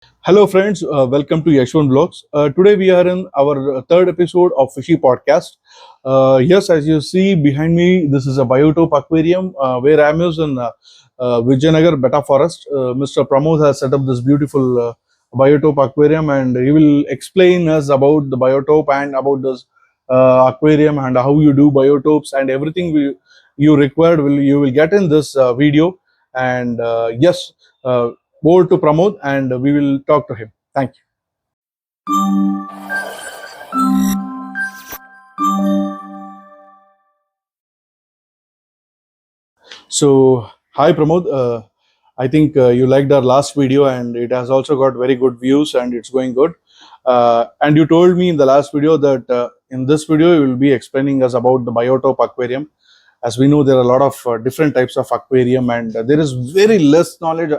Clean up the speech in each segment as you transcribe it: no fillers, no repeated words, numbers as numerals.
Hello, friends. Welcome to Yash1th Vlogs. Today we are in our third episode of Fishy Podcast. Yes, as you see behind me, this is a Biotope Aquarium where I'm in Vijayanagar Betta Forest. Mr. Pramod has set up this beautiful Biotope Aquarium, and he will explain us about the Biotope and about this aquarium and how you do biotopes and everything you required. You will get in this video. And yes. Over to Pramod and we will talk to him. Thank you. So, hi Pramod. I think you liked our last video and it has also got very good views and it's going good. And you told me in the last video that in this video you will be explaining us about the Biotope Aquarium. As we know, there are a lot of different types of aquarium and there is very less knowledge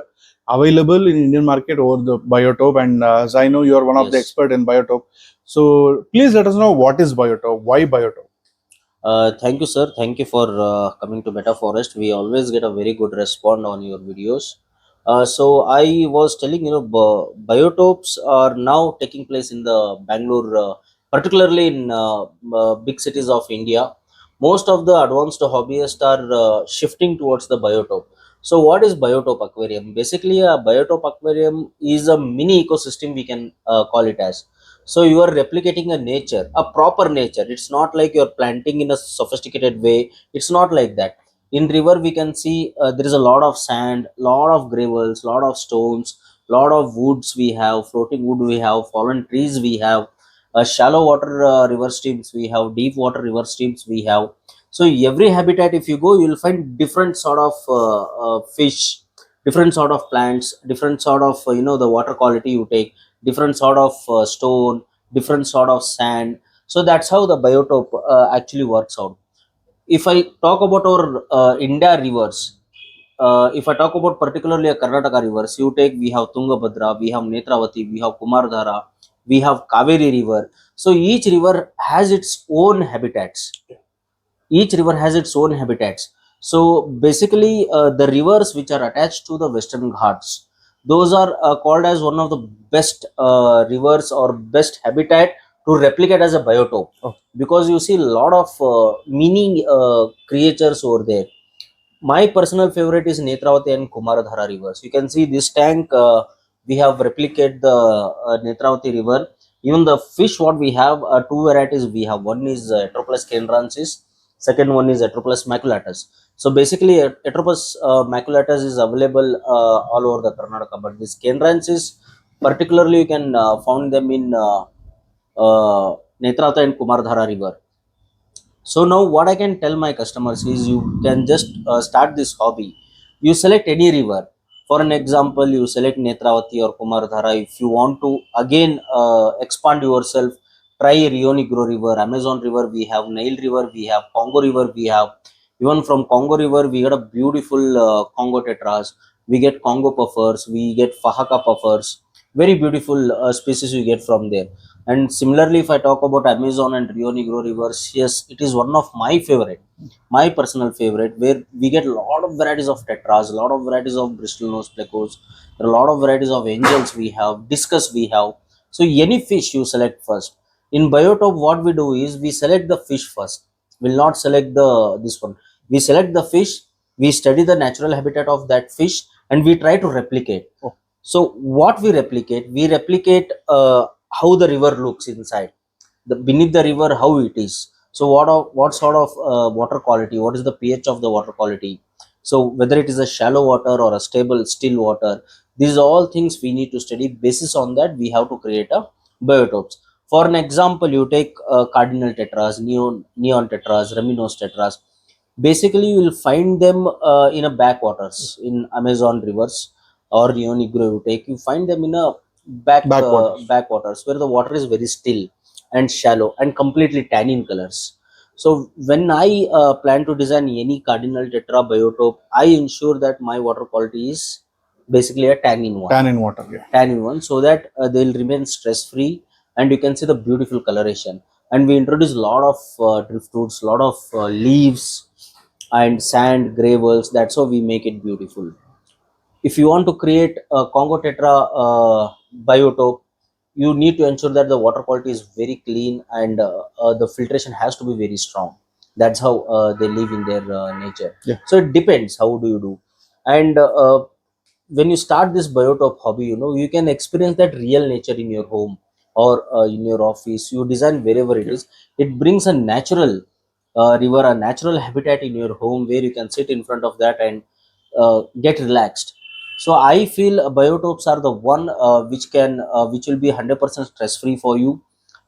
available in Indian market over the Biotope. And as I know, you are one of the Yes. expert in Biotope. So please let us know what is Biotope, why Biotope? Thank you, sir. Thank you for coming to Betta Forest. We always get a very good response on your videos. So I was telling biotopes are now taking place in the Bangalore, particularly in big cities of India. Most of the advanced hobbyists are shifting towards the biotope. So what is biotope aquarium? Basically, a biotope aquarium is a mini ecosystem. We can call it as. So you are replicating a nature, a proper nature. It's not like you're planting in a sophisticated way. It's not like that. In river we can see there is a lot of sand, lot of gravels, lot of stones, lot of woods. We have floating wood, we have fallen trees, we have shallow water river streams, we have deep water river streams, we have. So every habitat, if you go, you will find different sort of fish, different sort of plants, different sort of the water quality you take, different sort of stone, different sort of sand. So that's how the biotope actually works out. If I talk about our India rivers, if I talk about particularly a Karnataka rivers, you take, we have Tungabhadra, we have Netravati, we have Kumardhara, we have Kaveri river. So each river has its own habitats. Each river has its own habitats. So basically the rivers which are attached to the Western Ghats, those are called as one of the best rivers or best habitat to replicate as a biotope. Oh. Because you see a lot of mini creatures over there. My personal favorite is Netravati and Kumaradhara rivers. You can see this tank, we have replicated the Netravati river. Even the fish what we have, two varieties we have. One is Atropus canrensis, second one is Atropus maculatus. So basically Atropus maculatus is available all over the Karnataka, but this canrensis particularly you can found them in uh, Netravati and Kumardhara river. So now what I can tell my customers is you can just start this hobby. You select any river. For an example, you select Netravati or Kumardhara. If you want to again expand yourself, try Rio Negro River, Amazon River, we have Nile River, we have Congo River, we have. Even from Congo River, we get a beautiful Congo tetras. We get Congo puffers, we get Fahaka puffers. Very beautiful species we get from there. And similarly, if I talk about Amazon and Rio Negro rivers, yes, it is one of my favorite, my personal favorite, where we get a lot of varieties of tetras, a lot of varieties of Bristol nose plecos, there are a lot of varieties of angels we have, discus we have. So any fish you select first. In Biotope, what we do is we select the fish first. We'll not select the this one. We select the fish, we study the natural habitat of that fish, and we try to replicate. Oh. So what we replicate? We replicate how the river looks inside, the beneath the river, how it is. So what sort of water quality, what is the pH of the water quality, so whether it is a shallow water or a stable still water, these are all things we need to study. Basis on that we have to create a biotopes. For an example, you take cardinal tetras, neon tetras, raminos tetras. Basically you will find them in a backwaters in Amazon rivers or Rio Negro. You find them in a Backwaters. backwaters where the water is very still and shallow and completely tannin colors. So when I plan to design any cardinal tetra biotope, I ensure that my water quality is basically a tannin one, Tan in water, yeah. tannin one, so that they'll remain stress free and you can see the beautiful coloration. And we introduce a lot of driftwoods, lot of leaves and sand gravels. That's how we make it beautiful. If you want to create a Congo tetra biotope, you need to ensure that the water quality is very clean, and the filtration has to be very strong. That's how they live in their nature. Yeah. So it depends how do you do. And when you start this biotope hobby, you can experience that real nature in your home or in your office. You design wherever it Yeah. is. It brings a natural river, a natural habitat in your home where you can sit in front of that and get relaxed. So I feel biotopes are the one which will be 100% stress free for you.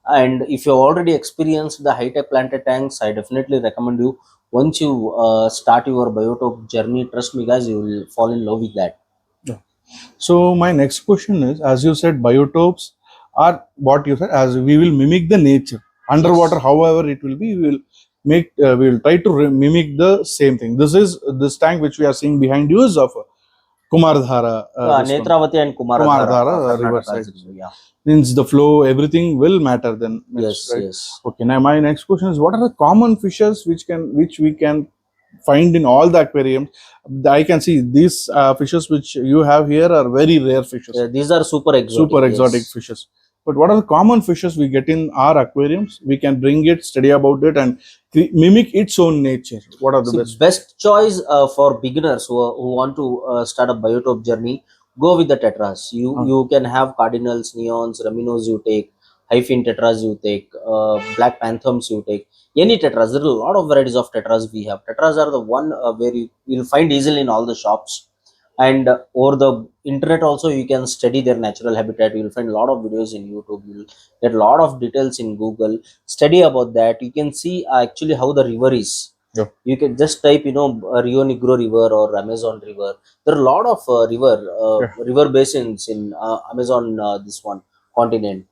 And if you already experienced the high tech planted tanks, I definitely recommend you. Once you start your biotope journey, trust me guys, you will fall in love with that. Yeah. So my next question is, as you said, biotopes are what you said, as we will mimic the nature underwater. Yes. However, it will be, we will make, we will try to mimic the same thing. This is this tank which we are seeing behind you is of Kumardhara. This one, Netravati and Kumaradhara, Kumardhara Karnataka's riverside. river. Yeah. Means the flow, everything will matter then. Means, Yes, right? yes. Okay. Now my next question is, what are the common fishes which we can find in all the aquariums? I can see these fishes which you have here are very rare fishes, These are super exotic. super exotic Yes. fishes. But what are the common fishes we get in our aquariums? We can bring it, study about it, and mimic its own nature. What are the See, best? best choice for beginners who want to start a biotope journey, go with the tetras. Uh, You can have cardinals, neons, raminos you take, hyphen tetras you take, black panthers you take, any tetras. There are a lot of varieties of tetras we have. Tetras are the one where you'll find easily in all the shops. And over the internet also you can study their natural habitat. You'll find a lot of videos in YouTube. You'll get a lot of details in Google. Study about that. You can see actually how the river is. yeah. You can just type Rio Negro river or Amazon river. There are a lot of Yeah. river basins in Amazon, this one continent.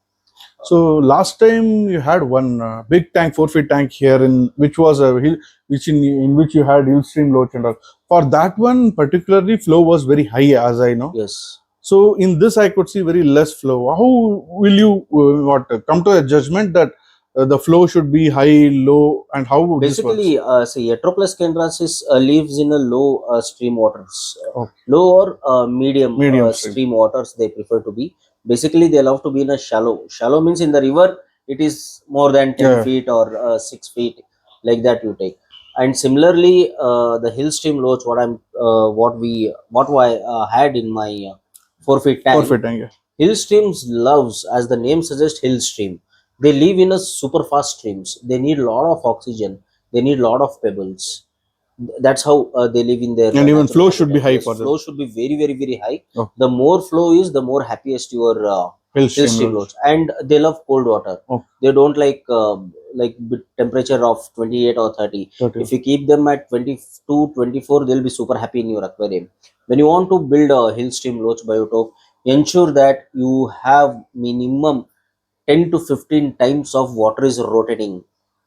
So last time you had one big tank, 4 feet tank here in which was a hill, which in which you had hill stream loach and all. For that one particularly, flow was very high, as I know. Yes. So in this, I could see very less flow. How will you come to a judgment that the flow should be high, low, and how this works? Basically, see, Atroplus candrasis lives in a low stream waters, Okay. low or medium Medium stream. stream waters. They prefer to be. Basically, they love to be in a shallow. Shallow means in the river, it is more than 10 feet or 6 feet, like that you take. And similarly, the hill stream loach, what I had in my 4 feet 4 feet tank. tank. Yeah. Hill streams loves, as the name suggests, hill stream. They live in a super fast streams. They need a lot of oxygen. They need a lot of pebbles. That's how they live in their And even natural flow should be habitat. high Yes, for them. flow should be very, very, very high. Oh, The more flow is, the more happiest your hill hill stream stream loach. loads. And they love cold water. Oh, They don't like temperature of 28 or 30. 30. If you keep them at 22, 24, they'll be super happy in your aquarium. When you want to build a hill stream loach biotope, ensure that you have minimum 10 to 15 times of water is rotating.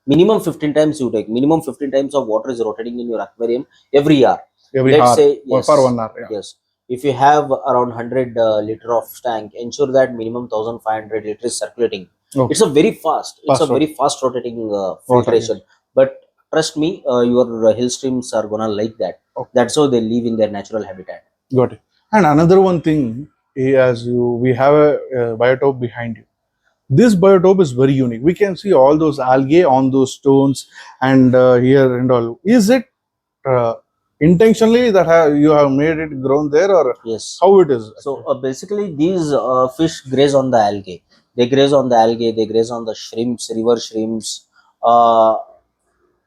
Minimum 15 times you take. Minimum 15 times of water is rotating in your aquarium every year. Every Let's hour say, for yes, 1 hour. Yeah. yes. If you have around 100 liter of tank, ensure that minimum 1500 liters is circulating. Okay. It's a very fast. It's a Fast very water. fast rotating Water. Yeah. filtration. But trust me, your hill streams are gonna like that. Okay. That's how they live in their natural habitat. Got it. And another one thing, as you, we have a, biotope behind you. This biotope is very unique. We can see all those algae on those stones and here and all. Is it uh, intentionally that you have made it grown there, or Yes. how it is? So basically, these fish graze on the algae. They graze on the algae. They graze on the shrimps, river shrimps. Uh,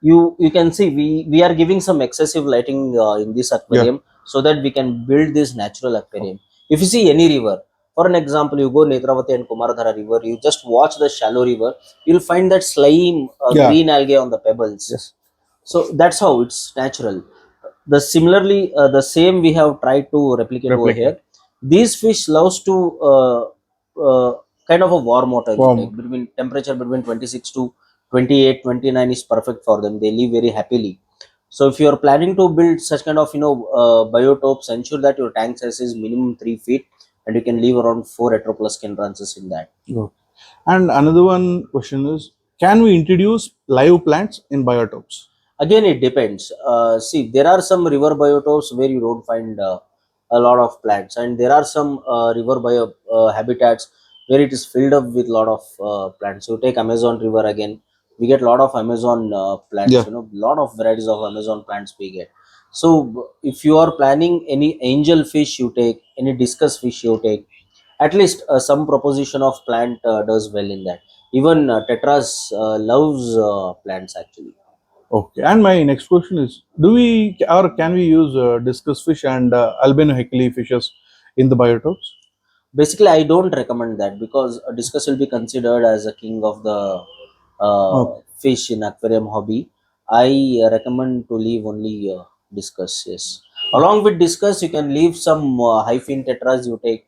you can see we are giving some excessive lighting in this Yeah. aquarium so that we can build this natural aquarium. If you see any river, for an example, you go Netravati and Kumaradhara river, you just watch the shallow river, you'll find that slime Yeah. green algae on the pebbles. Yes. So that's how it's natural. The similarly, the same we have tried to replicate over Replicate. here. These fish loves to kind of a warm water you Warm. take. Between temperature between 26 to 28, 29 is perfect for them. They live very happily. So if you are planning to build such kind of biotopes, ensure that your tank size is minimum 3 feet, and you can leave around 4 Atroplus branches in that. Good. And another one question is, can we introduce live plants in biotopes? Again, it depends. See, there are some river biotopes where you don't find a lot of plants, and there are some river bio habitats where it is filled up with lot of plants. You take Amazon river again, we get lot of Amazon plants, Yeah. lot of varieties of Amazon plants we get. So if you are planning any angel fish you take, any discus fish you take, at least some proposition of plant does well in that. Even tetras loves plants actually. Okay. And my next question is: do we or can we use discus fish and albino heckley fishes in the biotopes? Basically, I don't recommend that because a discus will be considered as a king of the Okay. fish in aquarium hobby. I recommend to leave only discus. Yes, along with discus, you can leave some hyphen tetras you take,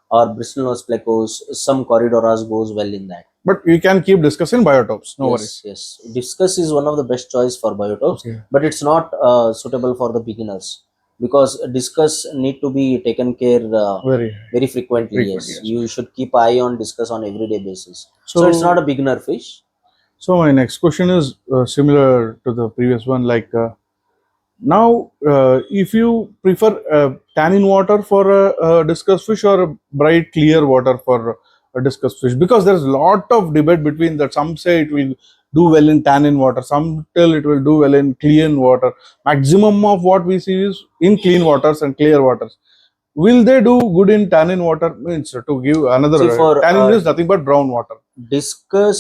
or bristlenose plecos. Some corridoras goes well in that. But you can keep discussing biotopes. No Yes, worries. yes. Discus is one of the best choice for biotopes, Okay. but it's not suitable for the beginners because discus need to be taken care Very very frequently. frequent. Yes, Yes. you should keep eye on discus on everyday basis. So it's not So, a beginner fish. so my next question is similar to the previous one. Like now, if you prefer tannin water for a discus fish or a bright clear water for a discus fish, because there's a lot of debate between that. Some say it will do well in tannin water, some tell it will do well in clean water. Maximum of what we see is in clean waters and clear waters. Will they do good in tannin water? Means to give See another for tannin is nothing but brown water. discuss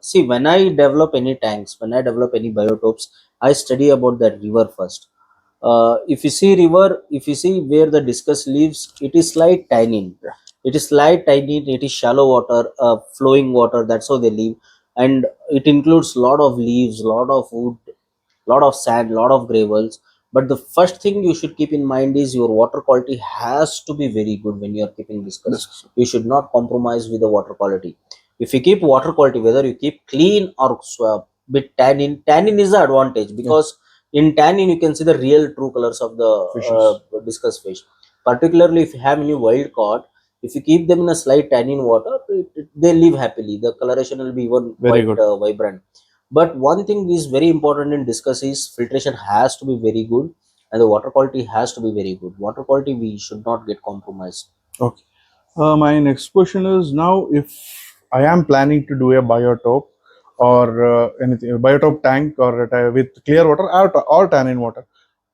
see when I develop any tanks, when I develop any biotopes, I study about that river first. If you see river, if you see where the discus lives, it is light tannin, it is light tannin, it is shallow water, flowing water, that's how they live. And it includes lot of leaves, lot of wood, lot of sand, lot of gravels. But the first thing you should keep in mind is your water quality has to be very good when you are keeping discuss. Discus. You should not compromise with the water quality. If you keep water quality, whether you keep clean or bit tannin, tannin is the advantage Yeah, because in tannin you can see the real true colors of the fishes. discus fish. Particularly if you have any wild caught, if you keep them in a slight tannin water, they live happily. The coloration will be even Very quite good. vibrant. But one thing is very important in discuss is filtration has to be very good, and the water quality has to be very good. Water quality we should not get compromised. Okay. My next question is now if I am planning to do a biotope or anything, a biotope tank or with clear water or tannin water,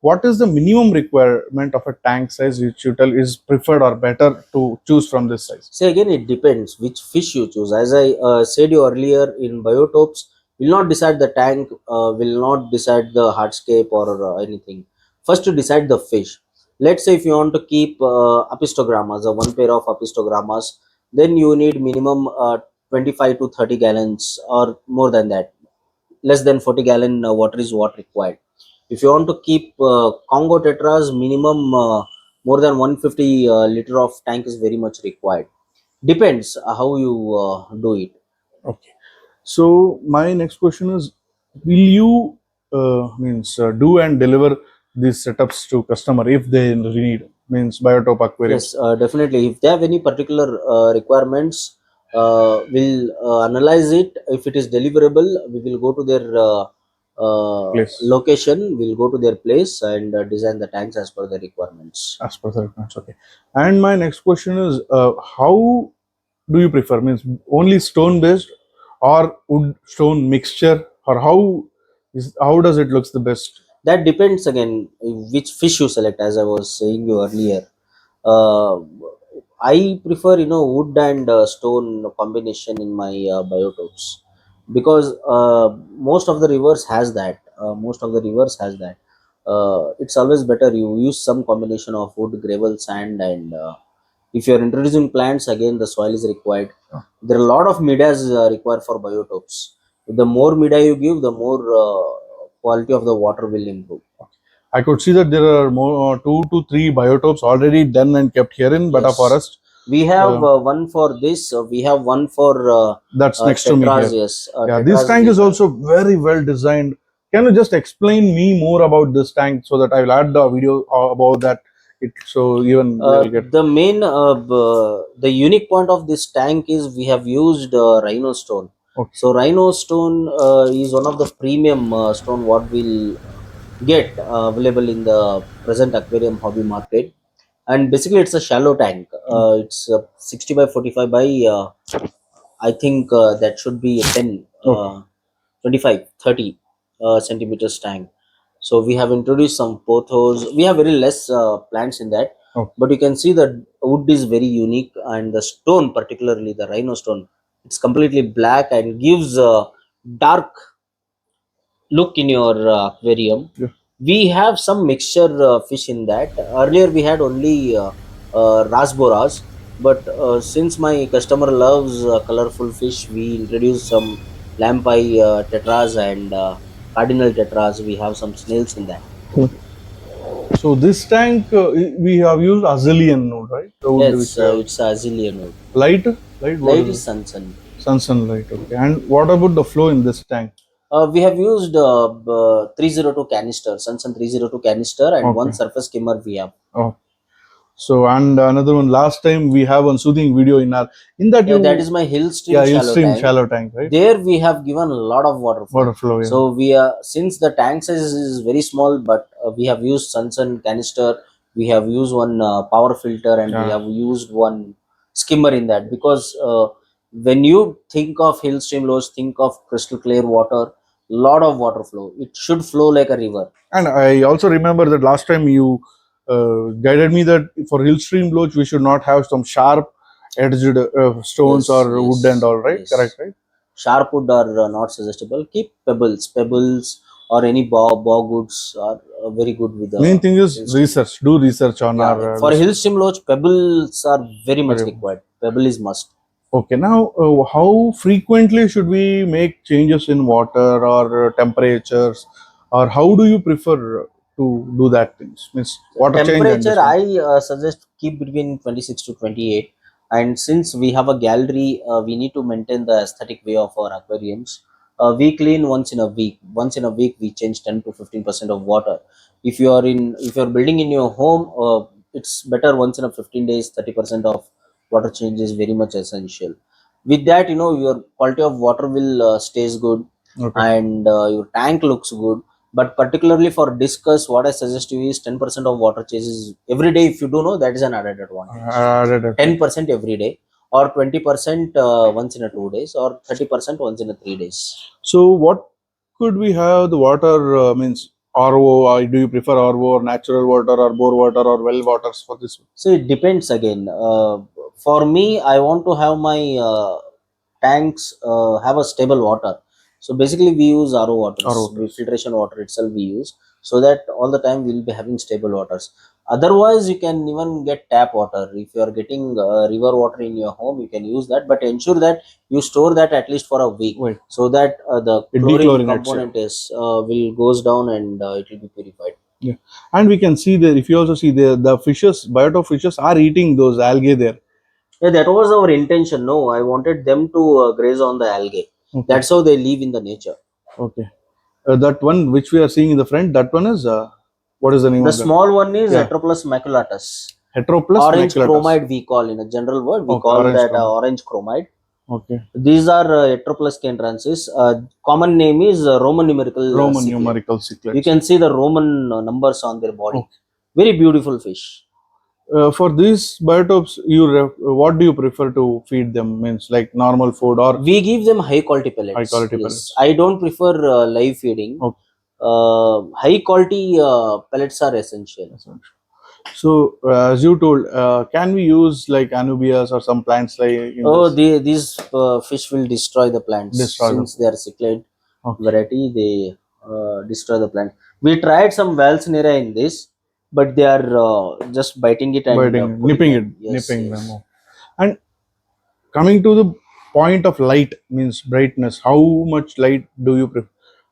what is the minimum requirement of a tank size which you tell is preferred or better to choose from this size? Say again, it depends which fish you choose. As I said you earlier, in biotopes, will not decide the tank, will not decide the hardscape or anything. First, to decide the fish. Let's say if you want to keep apistogrammas, one pair of apistogrammas, then you need minimum 25 to 30 gallons or more than that. Less than 40 gallon water is what required. If you want to keep Congo tetras, minimum more than 150 liter of tank is very much required. Depends how you do it. Okay. So my next question is, will you means do and deliver these setups to customer if they need means biotope Yes, aquariums? definitely. If they have any particular requirements, we'll analyze it. If it is deliverable, we will go to their Place location. We'll go to their place and design the tanks as per the requirements. as per the requirements. Okay. And my next question is, how do you prefer? Means only stone based or wood stone mixture, or how does it looks the best? That depends again which fish you select. As I was saying you earlier, uh, I prefer wood and stone combination in my biotopes because most of the rivers has that. Most of the rivers has that. It's always better you use some combination of wood, gravel, sand, and if you're introducing plants, again the soil is required. There are a lot of medias required for biotopes. The more media you give, the more quality of the water will improve. I could see that there are more 2 to 3 biotopes already done and kept here in Betta Yes, Forest. we have Uh, one for this. We have one for that's next to me tetras. here. Yes, Yeah, this tetras tank we is have. also very well designed. Can you just explain me more about this tank so that I will add the video about that? It so even they will get. The main, the unique point of this tank is we have used rhino stone. Okay. So rhino stone is one of the premium stone what will get available in the present aquarium hobby market. and basically it's a shallow tank. It's 60 by 45 by I think that should be a 10 Okay. 25 30 centimeters tank. So we have introduced some pothos. We have very less plants in that, Okay. but you can see the wood is very unique, and the stone, particularly the rhino stone, it's completely black and gives a dark look in your aquarium. Yeah. We have some mixture fish in that. Earlier we had only rasboras, but since my customer loves colorful fish, we introduced some lampai tetras and cardinal tetras. We have some snails in that. So this tank we have used Azalian node, right? The wood which Yes, we have. it's a azalea node. Light, light. What Light is is it? sunsun. Sunlight. Okay. And what about the flow in this tank? We have used 302 canister, sunsun 302 canister, and one Okay. surface skimmer we have. Oh. So and another one. Last time we have one soothing video in our in that Yeah, that you is my hill stream yeah you shallow stream tank. shallow tank, right? There we have given a lot of water flow. Water flow. Yeah. So we are, since the tank size is very small, but we have used Sunsun canister. We have used one power filter, and we Yeah. have used one skimmer in that, because when you think of hill stream lows, think of crystal clear water, lot of water flow. It should flow like a river. And I also remember that last time you guided me that for hill stream loach we should not have some sharp edged stones Yes, or wood and yes, all, right? yes. Correct, right? Sharp wood are not suggestible. Keep pebbles, or any bog woods are very good with Main the thing is hill stream. research. Do research on Yeah, our for this. hill stream lodge, pebbles are very much Very- required. Pebble is must. Okay, now how frequently should we make changes in water or temperatures, or how do you prefer to do that things? Means So water change and temperature, this one. I suggest keep between 26 to 28. And since we have a gallery, we need to maintain the aesthetic way of our aquariums. We clean once in a week. Once in a week, we change 10 to 15% of water. If you are building in your home, it's better once in a 15 days. 30% of water change is very much essential. With that, your quality of water will stays good, Okay. and your tank looks good. But particularly for discus, what I suggest you is 10% of water changes every day. If you do know, that is an added advantage. Added effect. 10% every day, or 20% once in a 2 days, or 30% once in a 3 days. So what could we have the water means RO? Do you prefer RO or natural water or bore water or well waters for this? So it depends again. For me, I want to have my tanks have a stable water. So basically, we use RO waters, RO waters. filtration water itself we use, so that all the time we'll be having stable waters. Otherwise, you can even get tap water. If you are getting river water in your home, you can use that, but ensure that you store that at least for a week, Wait, so that the it chlorine dechlorinates. Yeah. component is will goes down, and it will be purified. Yeah, and we can see there. If you also see the fishes, biotope fishes are eating those algae there. Yeah, that was our intention. No, I wanted them to graze on the algae. Okay. That's how they live in the nature. Okay. That one which we are seeing in the front, that one is what is the name The of that? small one is Yeah. Heteroplus maculatus. Heteroplus Orange maculatus. chromide, we call in a general word. We Okay, call orange that chromide. orange chromide. Okay. These are Heteroplus cantransis. Common name is Roman numerical Roman cichlid. numerical You cichlids. can see the Roman numbers on their body. Okay. Very beautiful fish. For these biotopes, what do you prefer to feed them? Means like normal food or We give them high quality pellets. high quality Yes, pellets? I don't prefer live feeding. Okay. High quality pellets are essential. So, as you told, can we use like anubias or some plants like in Oh, this? these fish will destroy the plants. Destroy them. Since they are cichlid Okay. variety, they destroy the plant. We tried some Valsnera in this, but they are just biting it and Biting, putting nipping them. it, Yes, nipping yes. them. And coming to the point of light means brightness. How much light do you prefer?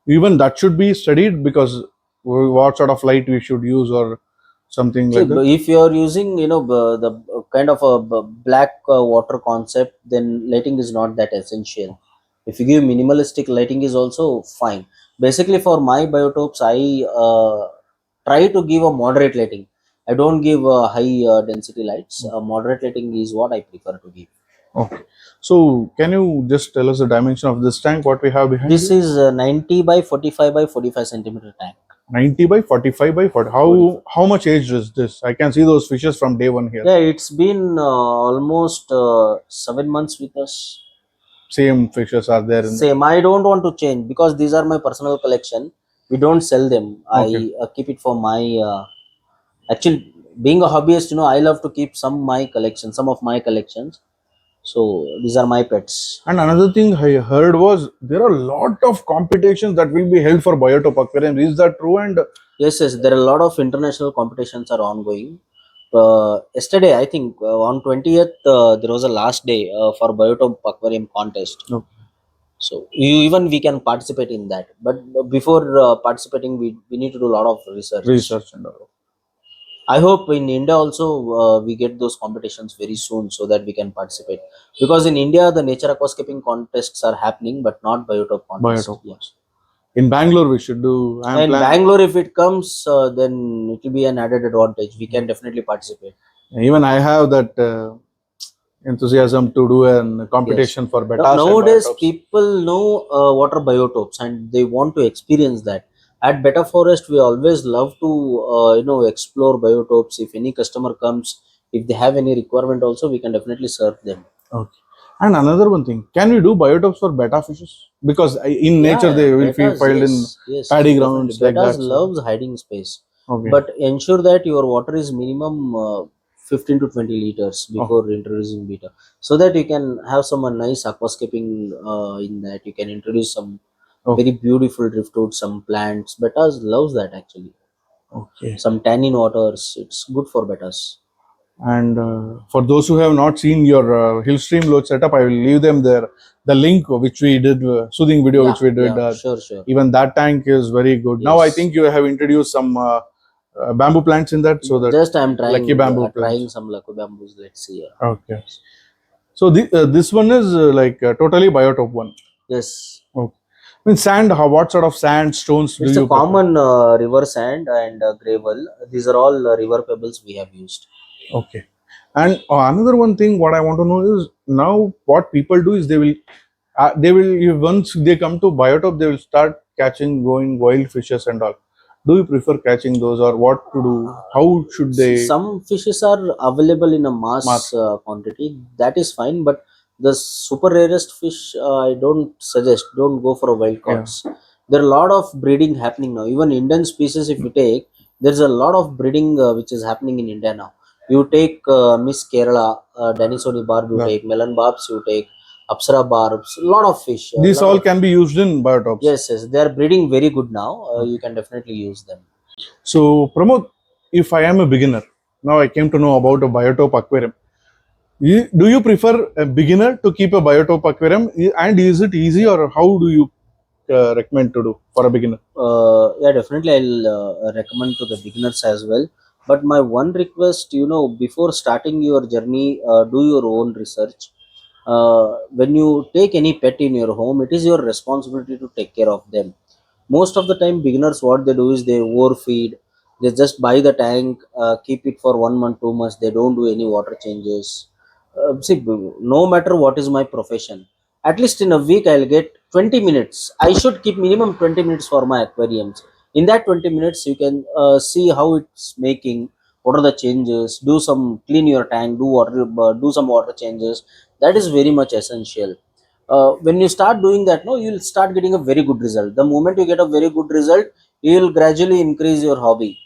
Even that should be studied because what sort of light we should use or something See, like that. if you are using, the kind of a black water concept, then lighting is not that essential. If you give minimalistic lighting is also fine. Basically, for my biotopes, I try to give a moderate lighting. I don't give high density lights. Moderate lighting is what I prefer to give. Okay. So, can you just tell us the dimension of this tank? What we have behind This you? is 90 by 45 by 45 centimeter tank. 90 by 45 by 40. 45. How much aged is this? I can see those fishes from day one here. Yeah, it's been almost 7 months with us. Same fishes are there in the. Same. I don't want to change because these are my personal collection. We don't sell them. Okay. I keep it for my actually being a hobbyist. I love to keep some of my collections. So these are my pets. And another thing I heard was there are a lot of competitions that will be held for Biotope Aquarium. Is that true? And Yes, yes. There are a lot of international competitions are ongoing. Yesterday, I think on 20th, there was a last day for Biotope Aquarium contest. no, So even we can participate in that. But before participating, we need to do a lot of research. research and all. I hope in India also we get those competitions very soon so that we can participate. Because in India, the nature aquascaping contests are happening, but not Biotope contest. Biotope. Yeah. In Bangalore, we should do. I'm And plan. Bangalore, if it comes, then it will be an added advantage. We can definitely participate. Even I have that enthusiasm to do a Yes. competition for Bettas and Nowadays, Biotopes. people know what are biotopes and they want to experience that. At Betta Forest, we always love to explore biotopes. If any customer comes, if they have any requirement, also we can definitely serve them. Okay. And another one thing, can we do biotopes for betta fishes? Because in nature Yeah, they will be bettas, filed in yes, paddy definitely. grounds like Bettas that. So, loves hiding space, okay. but ensure that your water is minimum 15 to 20 liters Oh, before introducing beta, so that you can have some nice aquascaping in that. You can introduce some oh, very beautiful driftwood, some plants. Bettas loves that actually. okay. Some tannin waters, it's good for bettas. And for those who have not seen your hill stream load setup, I will leave them there. The link which we did, soothing video which Yeah, we did, yeah, sure, sure. even that tank is very good. Now I Yes. think you have introduced some bamboo plants in that, so that Just I'm lucky bamboo trying plants. some laku bamboos. Let's see. Okay. So this one is like totally biotope one. Yes. Okay. In sand, what sort of sand stones do It's a you prefer? common river sand and gravel. These are all river pebbles we have used. Okay. And another one thing, what I want to know is now what people do is once they come to Biotope, they will start catching, going wild fishes and all. Do you prefer catching those or what to do? How should See, they some fishes are available in a mass math? quantity. That is fine, but the super rarest fish, I don't suggest. Don't go for a wild Yeah. caughts. There are a lot of breeding happening now. Even Indian species, if you take, there's a lot of breeding which is happening in India now. You take Miss Kerala, Danisoni barb, you Yeah. take melon barbs, you take Apsara barbs, a lot of fish, a These lot all of. can be used in biotopes. Yes, yes, they are breeding very good now. You Okay. can definitely use them. So, Pramod, if I am a beginner, now I came to know about a biotope aquarium. Do you prefer a beginner to keep a biotope aquarium, and is it easy, or how do you recommend to do for a beginner? Yeah, definitely. I'll recommend to the beginners as well. But my one request, before starting your journey, do your own research. When you take any pet in your home, it is your responsibility to take care of them. Most of the time, beginners, what they do is they overfeed. They just buy the tank, keep it for 1 month, 2 months. They don't do any water changes. See, no matter what is my profession, at least in a week I'll get 20 minutes. I should keep minimum 20 minutes for my aquariums. In that 20 minutes, you can see how it's making, what are the changes, do some clean your tank, do some water changes. That is very much essential. When you start doing that, no, you'll start getting a very good result. The moment you get a very good result, you'll gradually increase your hobby.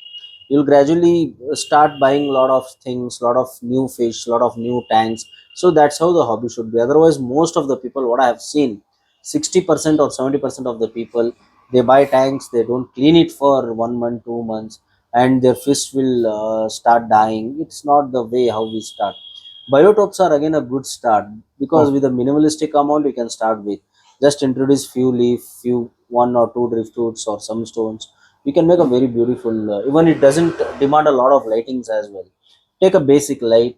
You'll gradually start buying a lot of things, lot of new fish, lot of new tanks. So that's how the hobby should be. Otherwise, most of the people, what I have seen, 60% or 70% of the people, they buy tanks, they don't clean it for 1 month, 2 months, and their fish will start dying. It's not the way how we start. Biotopes are again a good start because Oh, with a minimalistic amount you can start with. Just introduce few leaf, few one or two driftwoods or some stones. You can make a very beautiful. Even it doesn't demand a lot of lightings as well. Take a basic light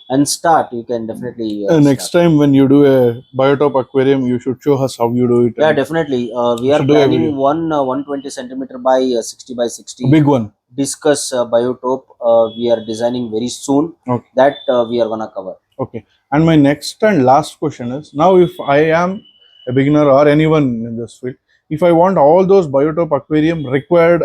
and start. You can definitely next start. time when you do a biotope aquarium, you should show us how you do it, Yeah, and definitely. We we are should do a planning video, one 120 centimeter by 60 by a 60 big one. discuss biotope. We are designing very soon. Okay. That we are gonna cover. Okay. And my next and last question is now, if I am a beginner or anyone in this field, if I want all those Biotope Aquarium required,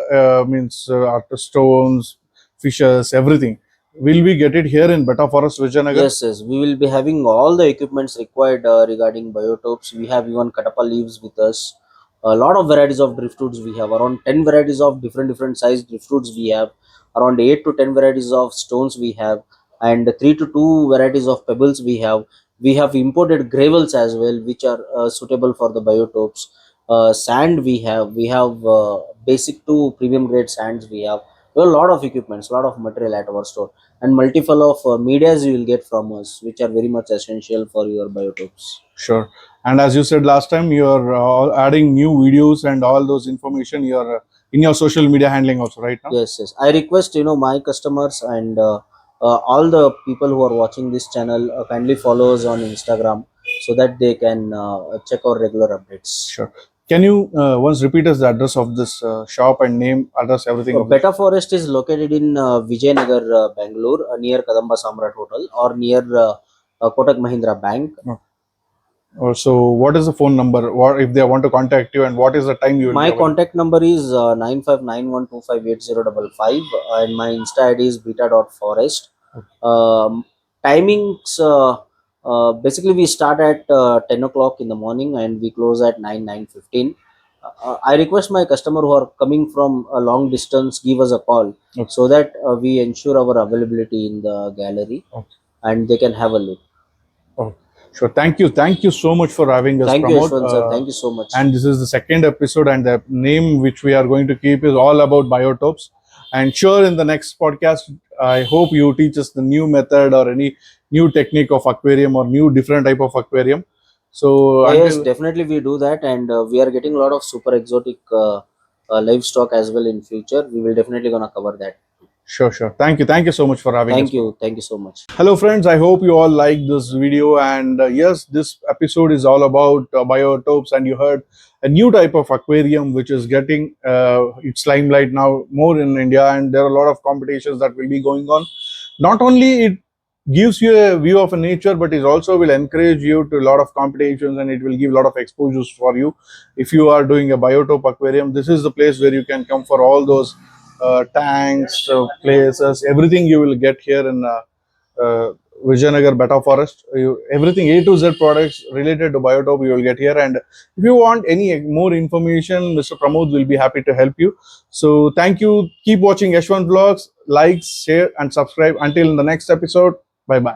means stones, fishes, everything, will we get it here in Betta Forest, Vijayanagar? Yes, yes, we will be having all the equipments required regarding biotopes. We have even Kadamba leaves with us. A lot of varieties of driftwoods we have. Around 10 varieties of different sized driftwoods we have. Around 8 to 10 varieties of stones we have. And 3 to 2 varieties of pebbles we have. We have imported gravels as well, which are suitable for the biotopes. Sand we have. We have basic to premium grade sands we have. We have a lot of equipments, a lot of material at our store, and multiple of medias you will get from us, which are very much essential for your biotopes. Sure. And as you said last time, you're adding new videos and all those information you're in your social media handling also, right now? Yes, yes, I request my customers and all the people who are watching this channel kindly follow us on Instagram so that they can check our regular updates. Sure. Can you once repeat us the address of this shop and name, address, everything of this? Betta Forest is located in Vijayanagar, Bangalore, near Kadamba Samrat Hotel or near Kotak Mahindra Bank. So, what is the phone number? What if they want to contact you, and what is the time you will My be available? contact number is 9591258055, and my Insta ID is beta.forest. Timings, basically we start at 10 o'clock in the morning and we close at 9:15. I request my customer who are coming from a long distance give us a call Okay. so that we ensure our availability in the gallery Okay. and they can have a look. Oh, sure. Thank you. Thank you so much for having us, Thank you, Pramod. Yash1th sir. Thank you so much. And this is the second episode, and the name which we are going to keep is all about biotopes. And sure, in the next podcast, I hope you teach us the new method or any new technique of aquarium or new different type of aquarium. So Yes, until definitely we do that, and we are getting a lot of super exotic livestock as well in future. We will definitely gonna cover that. sure, sure. Thank you so much for having us. Thank you so much. Hello, friends. I hope you all liked this video. And yes, this episode is all about biotopes. And you heard a new type of aquarium which is getting its limelight now more in India. And there are a lot of competitions that will be going on. Not only it gives you a view of a nature, but it also will encourage you to a lot of competitions, and it will give a lot of exposures for you. If you are doing a biotope aquarium, this is the place where you can come for all those tanks, places, everything you will get here in Vijayanagar Betta Forest. Everything A to Z products related to Biotope you will get here. And if you want any more information, Mr. Pramod will be happy to help you. So thank you. Keep watching Yash1th Vlogs. Like, share, and subscribe. Until the next episode. Bye bye.